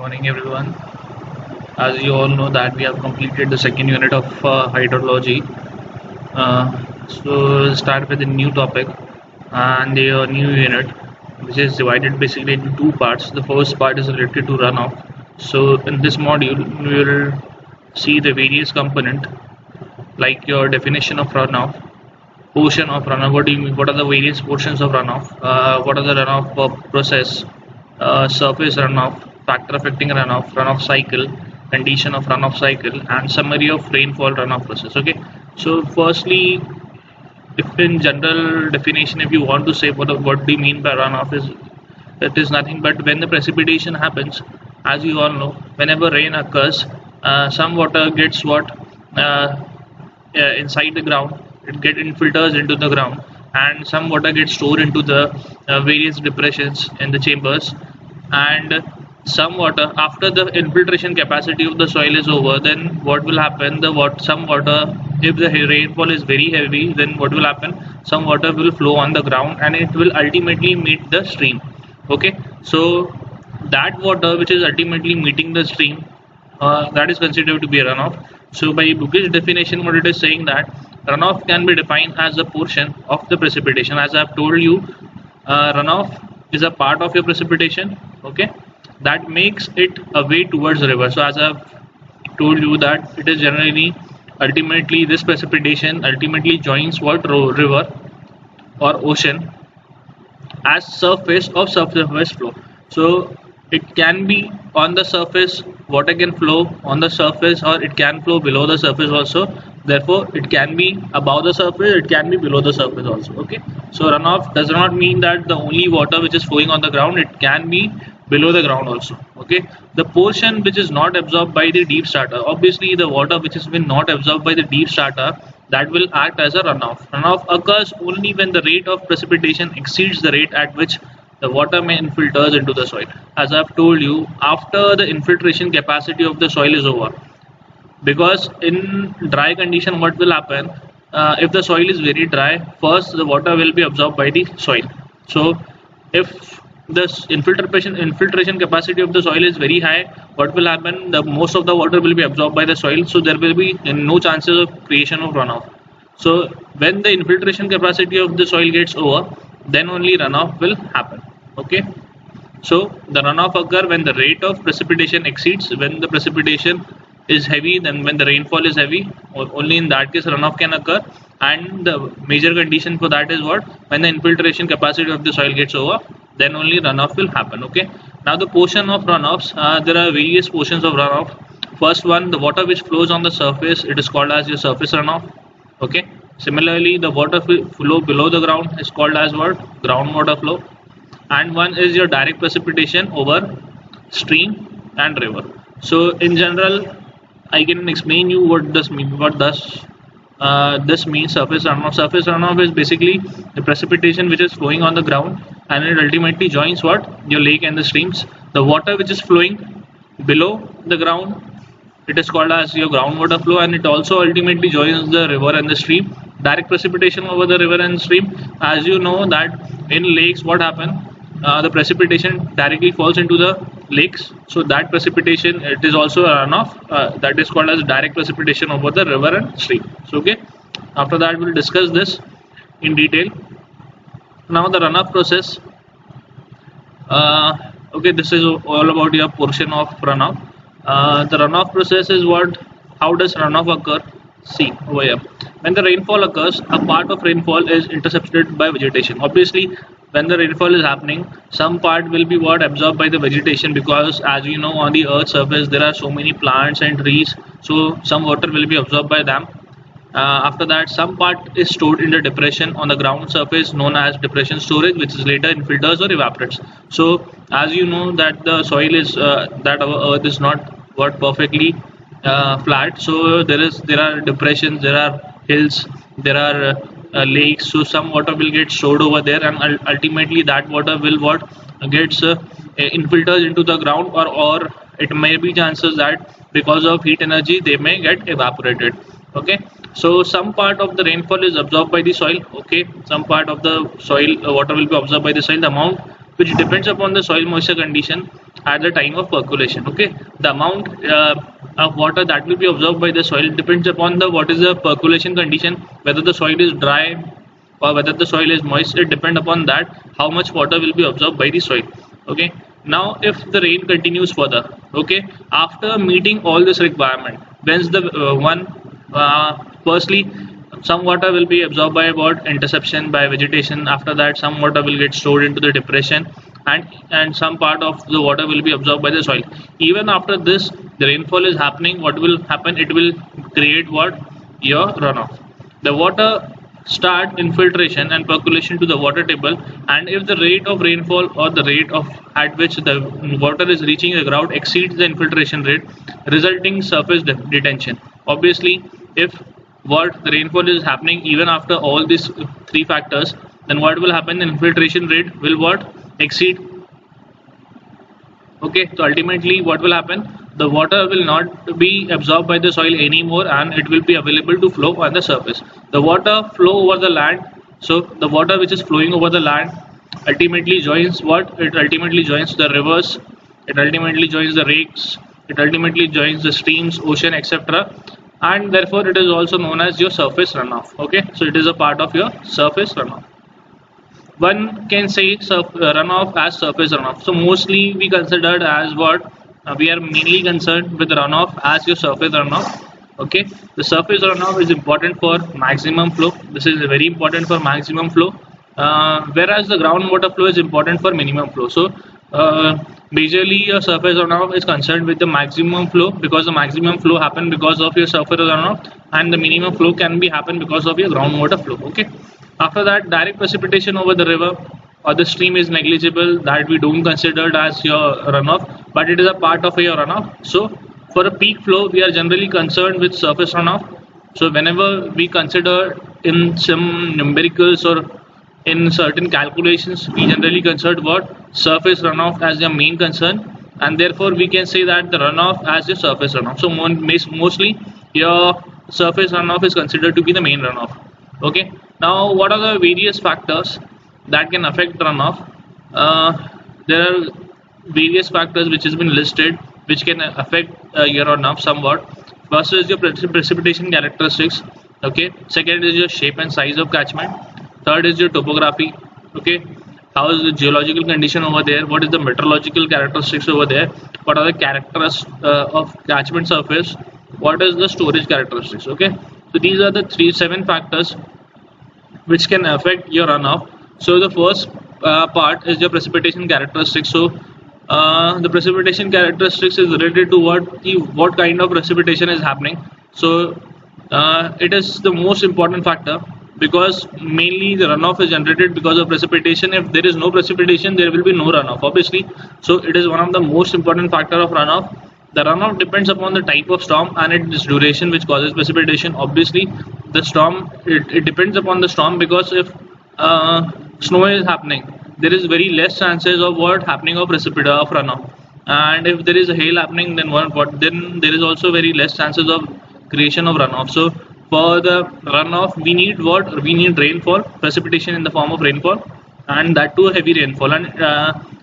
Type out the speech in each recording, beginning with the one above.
Morning everyone. As you all know that we have completed the second unit of hydrology. So start with a new topic and the new unit, which is divided basically into two parts. The first part is related to runoff. So in this module, we will see the various component like your definition of runoff, portion of runoff. What do you mean? What are the various portions of runoff? What are the runoff process? Surface runoff, factor affecting runoff, runoff cycle, condition of runoff cycle, and summary of rainfall runoff process. Okay. So firstly, if in general definition, if you want to say what do you mean by runoff, is it is nothing but when the precipitation happens. As you all know, whenever rain occurs, some water gets inside the ground. It get infiltrates into the ground, and some water gets stored into the various depressions in the chambers, and some water after the infiltration capacity of the soil is over, then what will happen, some water, if the rainfall is very heavy, then what will happen, some water will flow on the ground and it will ultimately meet the stream. Okay, so that water which is ultimately meeting the stream, that is considered to be a runoff. So by bookish definition, what it is saying that runoff can be defined as a portion of the precipitation. As I have told you, runoff is a part of your precipitation, okay, that makes it a way towards the river. So as I have told you that it is generally ultimately this precipitation ultimately joins what river or ocean as surface of surface flow. So it can be on the surface, water can flow on the surface, or it can flow below the surface also. Therefore it can be above the surface, it can be below the surface also. Okay, so runoff does not mean that the only water which is flowing on the ground, it can be below the ground also. Okay, the portion which is not absorbed by the deep strata, obviously the water which has been not absorbed by the deep strata, that will act as a runoff. Runoff occurs only when the rate of precipitation exceeds the rate at which the water may infiltrate into the soil. As I have told you, after the infiltration capacity of the soil is over, because in dry condition what will happen, if the soil is very dry, first the water will be absorbed by the soil. So if this infiltration capacity of the soil is very high, what will happen, the most of the water will be absorbed by the soil, so there will be no chances of creation of runoff. So when the infiltration capacity of the soil gets over, then only runoff will happen. Okay, so the runoff occur when the rate of precipitation exceeds, when the precipitation is heavy, then when the rainfall is heavy, only in that case runoff can occur. And the major condition for that is what, when the infiltration capacity of the soil gets over, then only runoff will happen. Okay, now the portion of runoffs, there are various portions of runoff. First one, the water which flows on the surface, it is called as your surface runoff. Okay, similarly the water flow below the ground is called as what, groundwater flow. And one is your direct precipitation over stream and river. So in general, I can explain you what this means. This means surface runoff. Surface runoff is basically the precipitation which is flowing on the ground, and it ultimately joins what, your lake and the streams. The water which is flowing below the ground, it is called as your groundwater flow, and it also ultimately joins the river and the stream. Direct precipitation over the river and stream, as you know that in lakes what happen, the precipitation directly falls into the lakes, so that precipitation, it is also a runoff, that is called as direct precipitation over the river and stream. So okay, after that we'll discuss this in detail. Now the runoff process, okay, this is all about your portion of runoff. The runoff process is what, how does runoff occur? See over here, when the rainfall occurs, a part of rainfall is intercepted by vegetation. Obviously when the rainfall is happening, some part will be what, absorbed by the vegetation, because as you know, on the earth's surface there are so many plants and trees, so some water will be absorbed by them. After that, some part is stored in the depression on the ground surface known as depression storage, which is later infiltrates or evaporates. So as you know that the soil is that our earth is not what, perfectly flat, so there are depressions, there are hills, there are lakes, so some water will get stored over there, and ultimately that water will what, gets infiltrated into the ground, or it may be chances that because of heat energy they may get evaporated. Okay, so some part of the rainfall is absorbed by the soil. Okay, some part of the soil water will be absorbed by the soil. The amount which depends upon the soil moisture condition at the time of percolation. Okay, the amount of water that will be absorbed by the soil depends upon the what is the percolation condition, whether the soil is dry or whether the soil is moist. It depends upon that how much water will be absorbed by the soil. Okay, now if the rain continues further, okay, after meeting all this requirement, when's the firstly some water will be absorbed by what interception by vegetation. After that, some water will get stored into the depression, and some part of the water will be absorbed by the soil. Even after this, the rainfall is happening. What will happen? It will create what? Your runoff. The water start infiltration and percolation to the water table, and if the rate of rainfall or the rate of at which the water is reaching the ground exceeds the infiltration rate, resulting surface detention. Obviously, if what the rainfall is happening even after all these three factors, then what will happen? The infiltration rate will what? Exceed. Okay, so ultimately what will happen? The water will not be absorbed by the soil anymore, and it will be available to flow on the surface. The water flow over the land, so the water which is flowing over the land ultimately joins what? It ultimately joins the rivers, it ultimately joins the lakes, it ultimately joins the streams, ocean, etc., and therefore it is also known as your surface runoff. Okay, so it is a part of your surface runoff. One can say runoff as surface runoff. So mostly we considered as what? We are mainly concerned with runoff as your surface runoff. Okay, the surface runoff is important for maximum flow. This is very important for maximum flow, whereas the groundwater flow is important for minimum flow. So majorly your surface runoff is concerned with the maximum flow, because the maximum flow happen because of your surface runoff, and the minimum flow can be happen because of your groundwater flow. Okay, after that, direct precipitation over the river or the stream is negligible, that we don't consider as your runoff, but it is a part of your runoff. So for a peak flow, we are generally concerned with surface runoff. So whenever we consider in some numericals or in certain calculations, we generally consider what? Surface runoff as your main concern, and therefore we can say that the runoff as your surface runoff. So mostly your surface runoff is considered to be the main runoff. Okay, now what are the various factors that can affect runoff? There are various factors which has been listed which can affect your runoff somewhat. First is your precipitation characteristics. Okay, second is your shape and size of catchment. Third is your topography. Okay, how is the geological condition over there? What is the meteorological characteristics over there? What are the characters of catchment surface? What is the storage characteristics? Okay, so these are the seven factors which can affect your runoff. So the first part is your precipitation characteristics. So the precipitation characteristics is related to what kind of precipitation is happening. So it is the most important factor, because mainly the runoff is generated because of precipitation. If there is no precipitation, there will be no runoff, obviously. So it is one of the most important factor of runoff. The runoff depends upon the type of storm and its duration which causes precipitation. Obviously, the storm, it depends upon the storm, because if snow is happening, there is very less chances of what happening of runoff. And if there is a hail happening, then then there is also very less chances of creation of runoff. So for the runoff, we need what? We need rainfall, precipitation in the form of rainfall, and that too heavy rainfall, and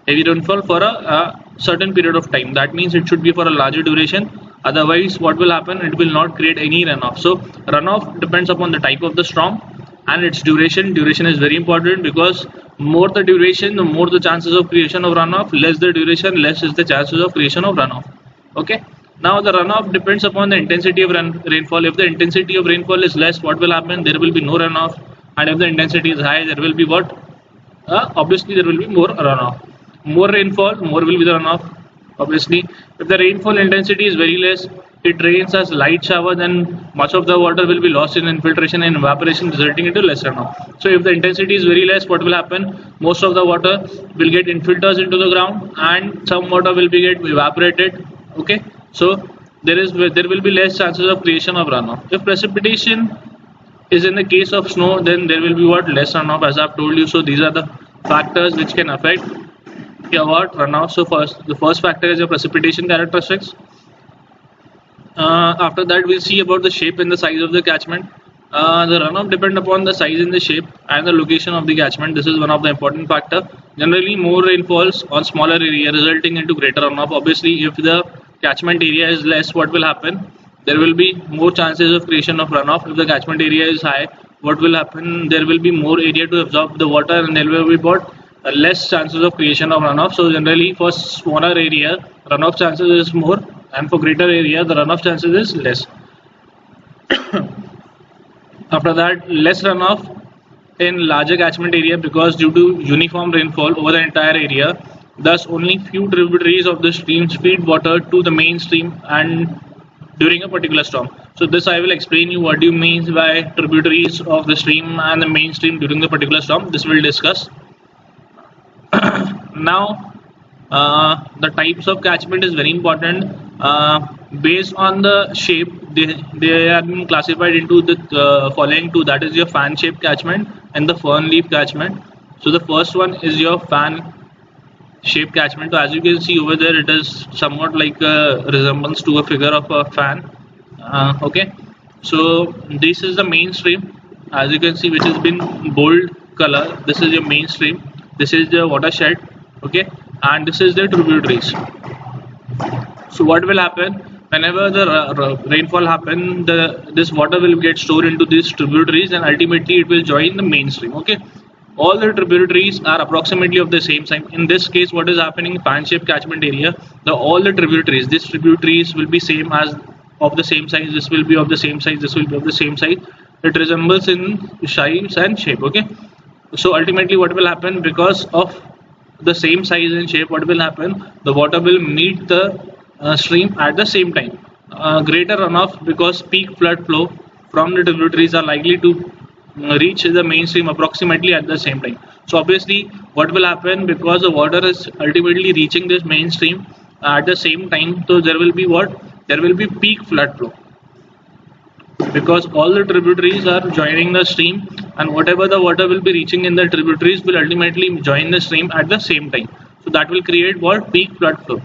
heavy rainfall for a certain period of time. That means it should be for a larger duration. Otherwise, what will happen? It will not create any runoff. So runoff depends upon the type of the storm and its duration. Duration is very important, because more the duration, the more the chances of creation of runoff. Less the duration, less is the chances of creation of runoff. Okay. Now the runoff depends upon the intensity of rainfall. If the intensity of rainfall is less, what will happen? There will be no runoff. And if the intensity is high, there will be what? Obviously there will be more runoff. More rainfall, more will be the runoff. Obviously, if the rainfall intensity is very less, it rains as light shower, then much of the water will be lost in infiltration and evaporation, resulting into less runoff. So if the intensity is very less, what will happen? Most of the water will get infilters into the ground, and some water will be get evaporated. Okay, so there will be less chances of creation of runoff. If precipitation is in the case of snow, then there will be what? Less runoff, as I've told you. So these are the factors which can affect your runoff. So the first factor is your precipitation characteristics. After that, we'll see about the shape and the size of the catchment. The runoff depend upon the size and the shape and the location of the catchment. This is one of the important factor. Generally, more rainfalls on smaller area resulting into greater runoff. Obviously, if the catchment area is less, what will happen? There will be more chances of creation of runoff. If the catchment area is high, what will happen? There will be more area to absorb the water, and there will be what? Less chances of creation of runoff. So generally, for smaller area, runoff chances is more, and for greater area, the runoff chances is less. After that, less runoff in larger catchment area because due to uniform rainfall over the entire area, thus only few tributaries of the streams feed water to the main stream and during a particular storm. So this I will explain you what do you mean by tributaries of the stream and the main stream during the particular storm. This we'll discuss. Now the types of catchment is very important. Based on the shape, they are being classified into the following two, that is your fan shaped catchment and the fern leaf catchment. So the first one is your fan shaped catchment. So as you can see over there, it is somewhat like a resemblance to a figure of a fan. Okay, so this is the mainstream, as you can see, which has been bold color. This is your mainstream, this is the watershed, okay, and this is the tributaries. So what will happen whenever the rainfall happen, this water will get stored into these tributaries and ultimately it will join the mainstream. Okay, all the tributaries are approximately of the same size. In this case, what is happening, fan shaped catchment area, all the tributaries, these tributaries will be same as of the same size. This will be of the same size, this will be of the same size. It resembles in size and shape. Okay, so ultimately what will happen, because of the same size and shape, what will happen, the water will meet the stream at the same time. Greater runoff because peak flood flow from the tributaries are likely to reach the mainstream approximately at the same time. So obviously what will happen, because the water is ultimately reaching this mainstream at the same time, so there will be what, there will be peak flood flow because all the tributaries are joining the stream, and whatever the water will be reaching in the tributaries will ultimately join the stream at the same time. So that will create what, peak flood flow.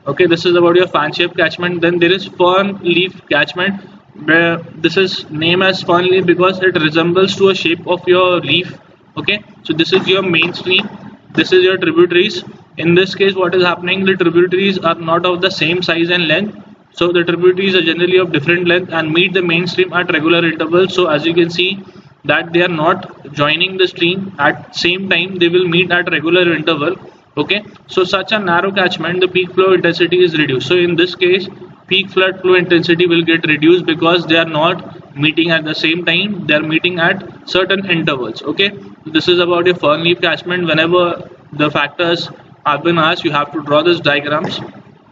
Okay, this is about your fan shaped catchment. Then there is fern leaf catchment, where this is named as fern leaf because it resembles to a shape of your leaf. Okay, so this is your mainstream, this is your tributaries. In this case, what is happening, the tributaries are not of the same size and length, so the tributaries are generally of different length and meet the mainstream at regular intervals. So as you can see that they are not joining the stream at same time, they will meet at regular interval. Okay, so such a narrow catchment, the peak flow intensity is reduced. So in this case, peak flood flow intensity will get reduced because they are not meeting at the same time, they are meeting at certain intervals. Okay, this is about your fern leaf catchment. Whenever the factors have been asked, you have to draw these diagrams.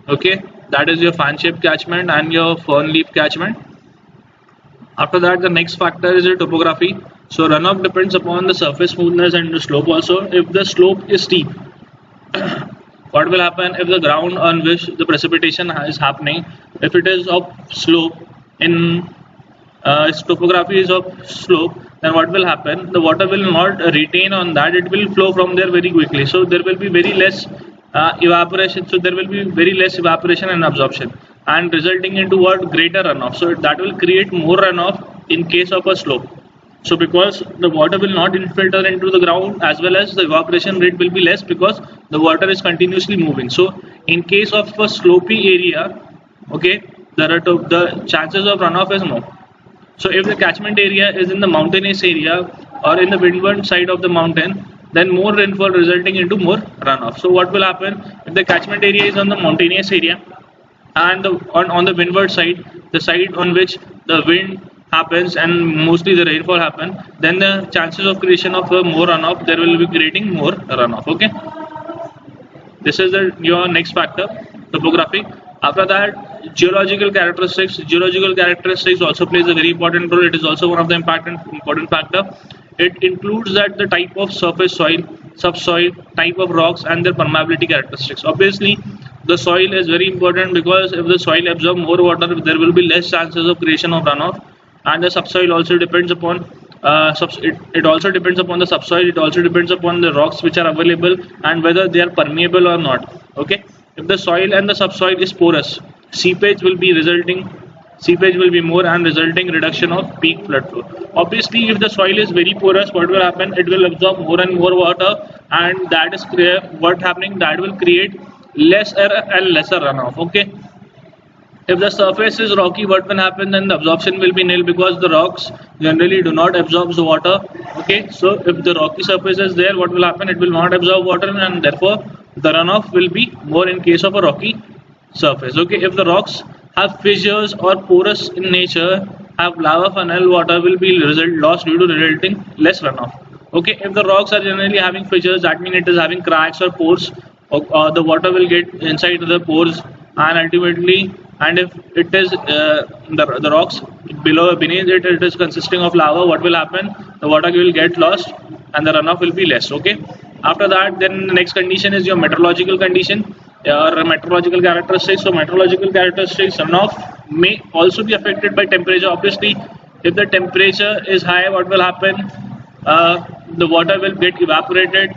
Okay, that is your fan shaped catchment and your fern leaf catchment. After that, the next factor is your topography. So runoff depends upon the surface smoothness and the slope also. If the slope is steep, what will happen, if the ground on which the precipitation is happening, if it is of slope, in its topography is of slope, then what will happen, the water will not retain on that, it will flow from there very quickly. So there will be very less evaporation, so there will be very less evaporation and absorption, and resulting into what, greater runoff. So that will create more runoff in case of a slope. So because the water will not infiltrate into the ground, as well as the evaporation rate will be less because the water is continuously moving. So in case of a slopy area, okay, the chances of runoff is more. So if the catchment area is in the mountainous area or in the windward side of the mountain, then more rainfall resulting into more runoff. So what will happen, if the catchment area is on the mountainous area and on the windward side, the side on which the wind happens and mostly the rainfall happen, then the chances of creation of more runoff, there will be creating more runoff. Okay, this is your next factor, topography. After that, geological characteristics. Geological characteristics also plays a very important role. It is also one of the important factor. It includes that the type of surface soil, subsoil, type of rocks, and their permeability characteristics. Obviously the soil is very important because if the soil absorbs more water, there will be less chances of creation of runoff. And the subsoil also depends upon it also depends upon the subsoil, it also depends upon the rocks which are available and whether they are permeable or not. Okay, if the soil and the subsoil is porous, seepage will be resulting, seepage will be more and resulting reduction of peak flood flow. Obviously, if the soil is very porous, what will happen? It will absorb more and more water, and that is what happening. That will create lesser and lesser runoff. Okay. If the surface is rocky, what will happen? Then the absorption will be nil because the rocks generally do not absorb the water. Okay, so if the rocky surface is there, what will happen? It will not absorb water, and therefore the runoff will be more in case of a rocky surface. Okay, if the rocks have fissures or porous in nature, have lava funnel, water will be lost due to resulting less runoff. Okay, if the rocks are generally having fissures, that means it is having cracks or pores, the water will get inside the pores, and ultimately, and if it is the rocks beneath it is consisting of lava, what will happen? The water will get lost and the runoff will be less. Okay, after that, then the next condition is your meteorological condition or meteorological characteristics. So meteorological characteristics, runoff may also be affected by temperature. Obviously, if the temperature is high, what will happen? The water will get evaporated,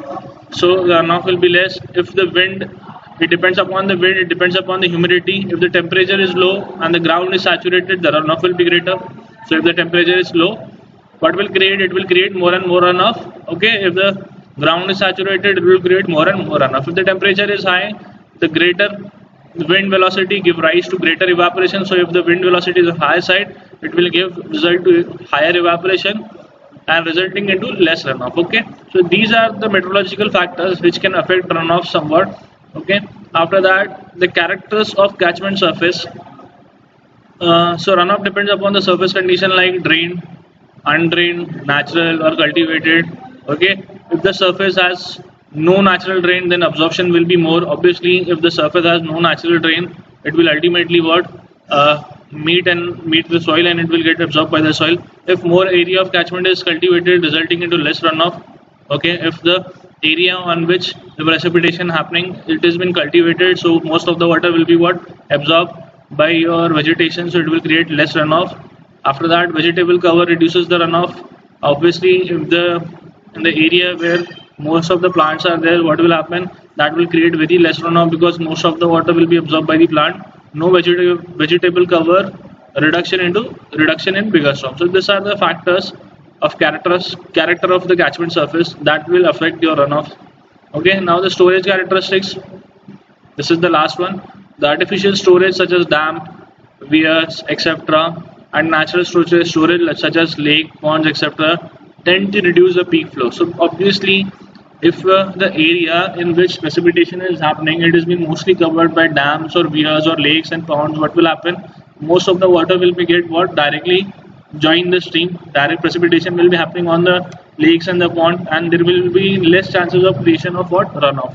so the runoff will be less. If the wind, it depends upon the wind, it depends upon the humidity. If the temperature is low and the ground is saturated, the runoff will be greater. So if the temperature is low, what will create? It will create more and more runoff. Okay, if the ground is saturated, it will create more and more runoff. If the temperature is high, the greater wind velocity give rise to greater evaporation. So if the wind velocity is higher side, it will give result to higher evaporation and resulting into less runoff. Okay, so these are the meteorological factors which can affect runoff somewhat. Okay, after that, the characters of catchment surface. So runoff depends upon the surface condition like drained, undrained, natural or cultivated. Okay, if the surface has no natural drain, then absorption will be more. Obviously, if the surface has no natural drain, it will ultimately what meet the soil and it will get absorbed by the soil. If more area of catchment is cultivated, resulting into less runoff. Okay, if the area on which the precipitation happening, it has been cultivated, so most of the water will be what absorbed by your vegetation, so it will create less runoff. After that, vegetable cover reduces the runoff. Obviously, if in the area where most of the plants are there, what will happen? That will create very less runoff because most of the water will be absorbed by the plant. No vegetable cover, reduction in bigger storm. So these are the factors of character of the catchment surface that will affect your runoff. Okay, now the storage characteristics. This is the last one. The artificial storage such as dam, weirs, etc., and natural storage such as lake, ponds, etc., tend to reduce the peak flow. So obviously, if the area in which precipitation is happening, it has been mostly covered by dams or weirs or lakes and ponds, what will happen? Most of the water will be directly join the stream. Direct precipitation will be happening on the lakes and the pond, and there will be less chances of creation of runoff.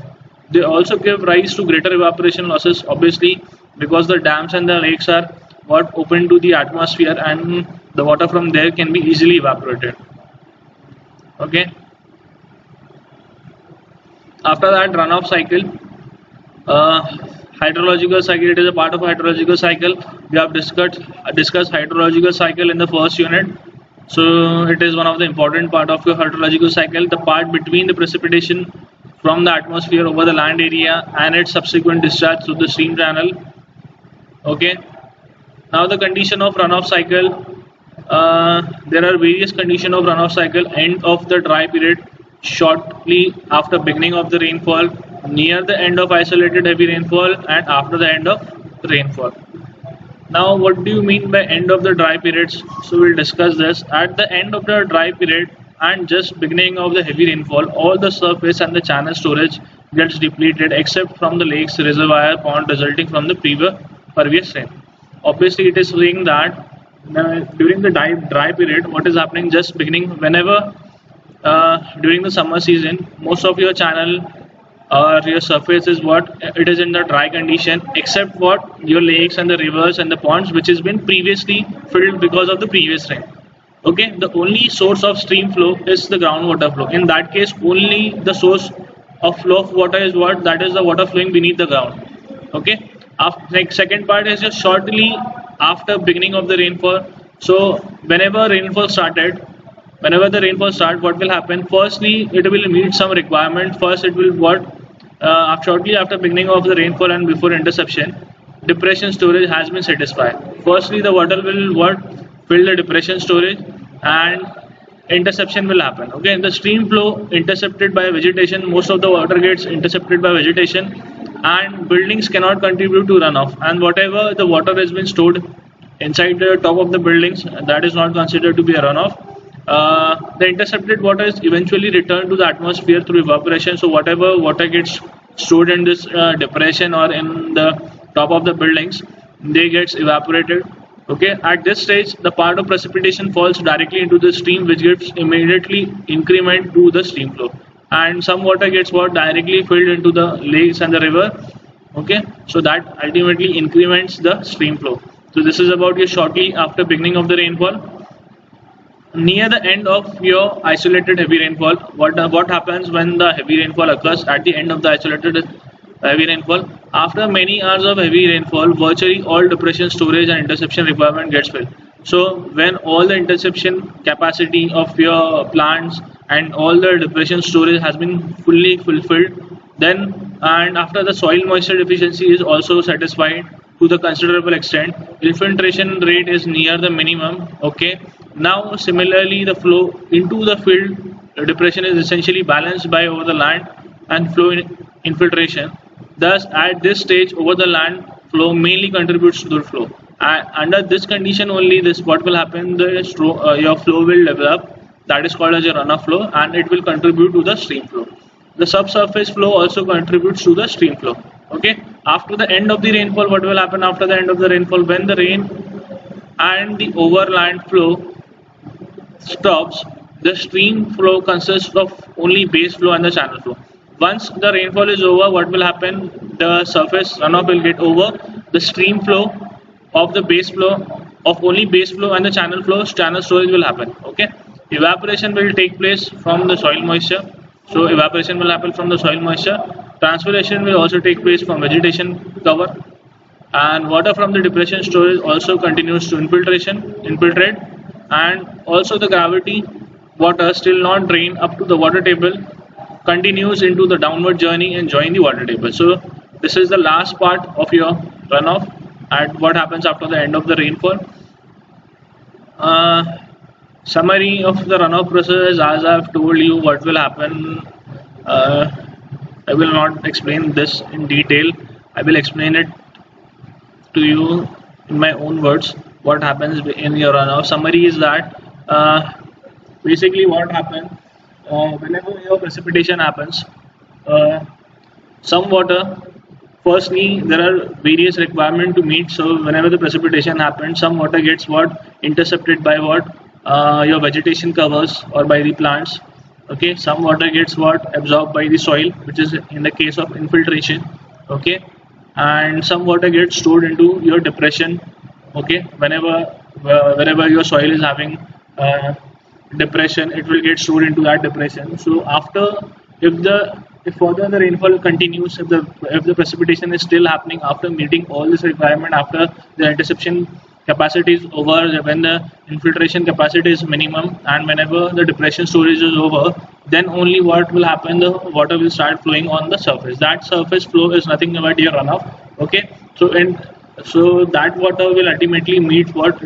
They also give rise to greater evaporation losses, obviously, because the dams and the lakes are open to the atmosphere, and the water from there can be easily evaporated. Okay. After that, runoff cycle. Hydrological cycle. It is a part of hydrological cycle. We have discussed hydrological cycle in the first unit. So it is one of the important part of your hydrological cycle. The part between the precipitation from the atmosphere over the land area and its subsequent discharge through the stream channel. Okay. Now the condition of runoff cycle. There are various conditions of runoff cycle. End of the dry period, shortly after beginning of the rainfall, near the end of isolated heavy rainfall, and after the end of rainfall. Now what do you mean by end of the dry periods? So we'll discuss this. At the end of the dry period and just beginning of the heavy rainfall, all the surface and the channel storage gets depleted except from the lakes, reservoir, pond resulting from the previous rain. Obviously it is saying that during the dry period, what is happening just beginning whenever during the summer season, most of your channel or your surface is it is in the dry condition, except your lakes and the rivers and the ponds which has been previously filled because of the previous rain. Okay, the only source of stream flow is the groundwater flow. In that case, only the source of flow of water is that is the water flowing beneath the ground. Okay, second part is just shortly after beginning of the rainfall. So whenever the rainfall starts, what will happen? Firstly, it will meet some requirement. First, it will shortly after beginning of the rainfall and before interception, depression storage has been satisfied. Firstly, the water will what fill the depression storage, and interception will happen. Okay, the stream flow intercepted by vegetation. Most of the water gets intercepted by vegetation, and buildings cannot contribute to runoff. And whatever the water has been stored inside the top of the buildings, that is not considered to be a runoff. The intercepted water is eventually returned to the atmosphere through evaporation. So whatever water gets stored in this depression or in the top of the buildings, they gets evaporated. Okay, at this stage, the part of precipitation falls directly into the stream, which gives immediately increment to the stream flow. And some water gets what directly filled into the lakes and the river. Okay, so that ultimately increments the stream flow. So this is about your shortly after beginning of the rainfall. Near the end of your isolated heavy rainfall, what happens when the heavy rainfall occurs at the end of the isolated heavy rainfall? After many hours of heavy rainfall, virtually all depression storage and interception requirement gets filled. So when all the interception capacity of your plants and all the depression storage has been fully fulfilled, then and after the soil moisture deficiency is also satisfied to the considerable extent, infiltration rate is near the minimum. Okay, now similarly the flow into the field depression is essentially balanced by over the land and flow infiltration. Thus at this stage over the land flow mainly contributes to the flow. Under this condition only, this what will happen, your flow will develop, that is called as a runoff flow, and it will contribute to the stream flow. The subsurface flow also contributes to the stream flow. Okay, after the end of the rainfall, what will happen after the end of the rainfall? When the rain and the overland flow stops, the stream flow consists of only base flow and the channel flow. Once the rainfall is over, what will happen? The surface runoff will get over. The stream flow of the base flow of only base flow and the channel flow, channel storage will happen. Okay, evaporation will take place from the soil moisture. So evaporation will happen from the soil moisture. Transpiration will also take place from vegetation cover, and water from the depression storage also continues to infiltrate, and also the gravity water still not drain up to the water table continues into the downward journey and join the water table. So this is the last part of your runoff and what happens after the end of the rainfall. Summary of the runoff process, as I've told you what will happen. I will not explain this in detail. I will explain it to you in my own words. What happens in your runoff? Summary is that basically what happens whenever your precipitation happens. Some water. Firstly, there are various requirements to meet. So whenever the precipitation happens, some water gets what intercepted by what your vegetation covers or by the plants. Okay, some water gets what absorbed by the soil, which is in the case of infiltration. Okay, and some water gets stored into your depression. Okay, wherever your soil is having depression, it will get stored into that depression. So after, if further the rainfall continues, if the precipitation is still happening after meeting all this requirement, after the interception capacity is over, when the infiltration capacity is minimum, and whenever the depression storage is over, then only what will happen, the water will start flowing on the surface. That surface flow is nothing but your runoff. Okay, so that water will ultimately meet what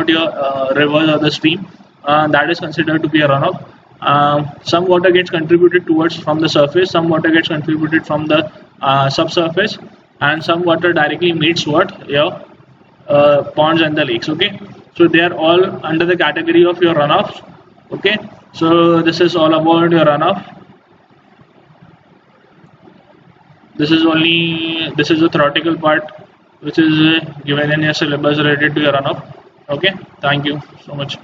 your rivers or the stream, that is considered to be a runoff. Some water gets contributed towards from the surface, some water gets contributed from the subsurface, and some water directly meets what your ponds and the lakes. Okay, so they are all under the category of your runoffs. Okay, so this is all about your runoff. This is the theoretical part which is given in your syllabus related to your runoff. Okay, thank you so much.